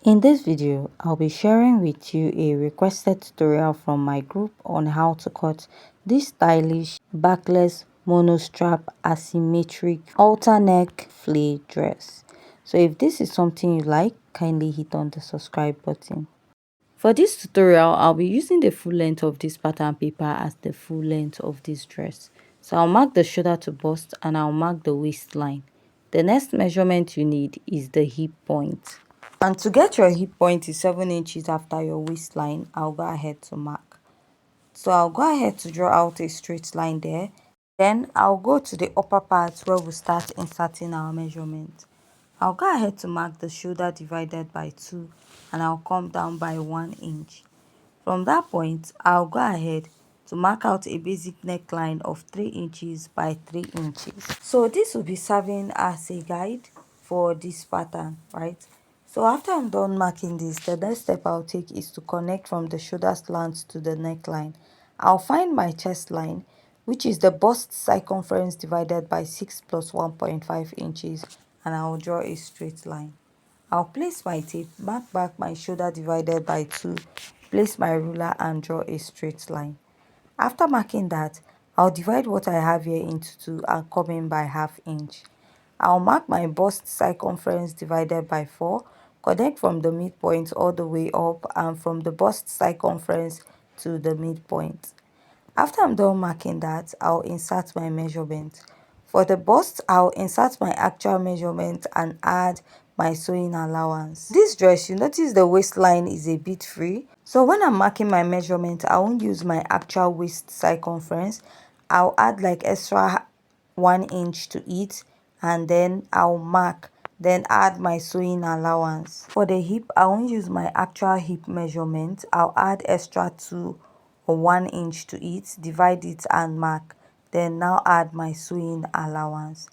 In this video, I'll be sharing with you a requested tutorial from my group on how to cut this stylish backless monostrap asymmetric halter neck flay dress. So if this is something you like, kindly hit on the subscribe button. For this tutorial, I'll be using the full length of this pattern paper as the full length of this dress. So I'll mark the shoulder to bust and I'll mark the waistline. The next measurement you need is the hip point. And to get your hip point is 7 inches after your waistline, I'll go ahead to mark. So I'll go ahead to draw out a straight line there. Then I'll go to the upper part where we'll start inserting our measurement. I'll go ahead to mark the shoulder divided by 2 and I'll come down by 1 inch. From that point, I'll go ahead to mark out a basic neckline of 3 inches by 3 inches. So this will be serving as a guide for this pattern, right? So after I'm done marking this, the next step I'll take is to connect from the shoulder slant to the neckline. I'll find my chest line, which is the bust circumference divided by 6 plus 1.5 inches, and I'll draw a straight line. I'll place my tape, mark back my shoulder divided by 2, place my ruler and draw a straight line. After marking that, I'll divide what I have here into 2 and come in by ½ inch. I'll mark my bust circumference divided by 4, connect from the midpoint all the way up and from the bust circumference to the midpoint. After I'm done marking that, I'll insert my measurement. For the bust, I'll insert my actual measurement and add my sewing allowance. This dress, you notice the waistline is a bit free. So when I'm marking my measurement, I won't use my actual waist circumference. I'll add like extra 1 inch to it and then I'll mark, then add my sewing allowance. For the hip, I won't use my actual hip measurement. I'll add extra 2 or 1 inch to it, divide it and mark, then now add my sewing allowance.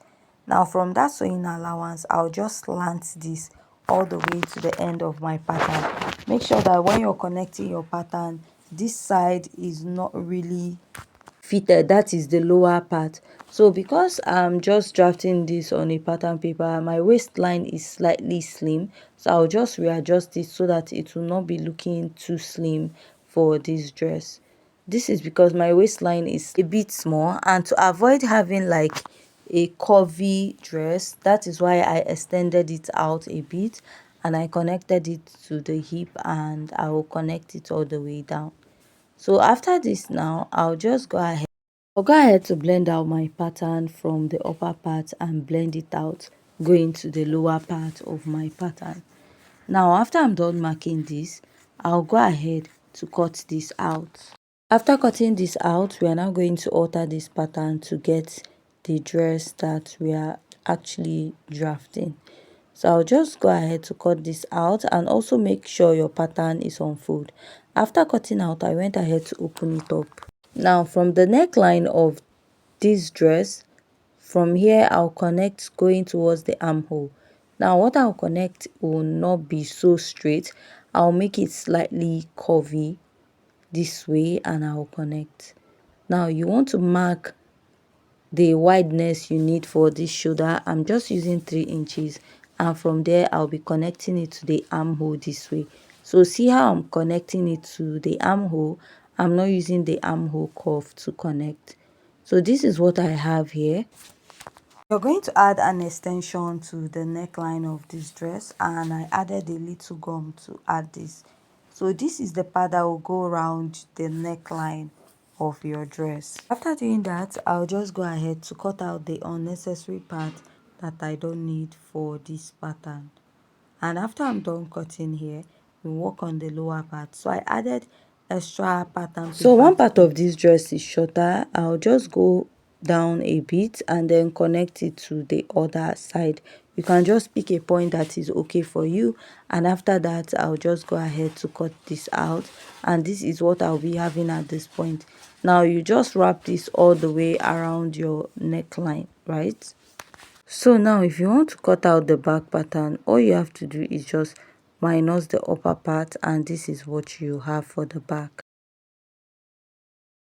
Now from that sewing allowance, I'll just slant this all the way to the end of my pattern. Make sure that when you're connecting your pattern, this side is not really fitted, that is the lower part. So because I'm just drafting this on a pattern paper, my waistline is slightly slim, so I'll just readjust it so that it will not be looking too slim for this dress. This is because my waistline is a bit small, and to avoid having like a curvy dress, that is why I extended it out a bit and I connected it to the hip, and I will connect it all the way down. So after this now, I'll go ahead to blend out my pattern from the upper part and blend it out going to the lower part of my pattern. Now after I'm done marking this, I'll go ahead to cut this out. After cutting this out, we are now going to alter this pattern to get the dress that we are actually drafting. So I'll just go ahead to cut this out, and also make sure your pattern is on fold. After cutting out, I went ahead to open it up. Now from the neckline of this dress, from here I'll connect going towards the armhole. Now what I'll connect will not be so straight. I'll make it slightly curvy this way and I'll connect. Now you want to mark the wideness you need for this shoulder. I'm just using 3 inches, and from there I'll be connecting it to the armhole this way. So see how I'm connecting it to the armhole? I'm not using the armhole curve to connect. So this is what I have here. You're going to add an extension to the neckline of this dress, and I added a little gum to add this. So this is the part that will go around the neckline of your dress. After doing that, I'll just go ahead to cut out the unnecessary part that I don't need for this pattern. And after I'm done cutting here, we work on the lower part. So I added extra pattern paper. So one part of this dress is shorter. I'll just go down a bit and then connect it to the other side. You can just pick a point that is okay for you, and after that I'll just go ahead to cut this out, and this is what I'll be having at this point. Now you just wrap this all the way around your neckline, right? So now if you want to cut out the back pattern, all you have to do is just minus the upper part, and this is what you have for the back.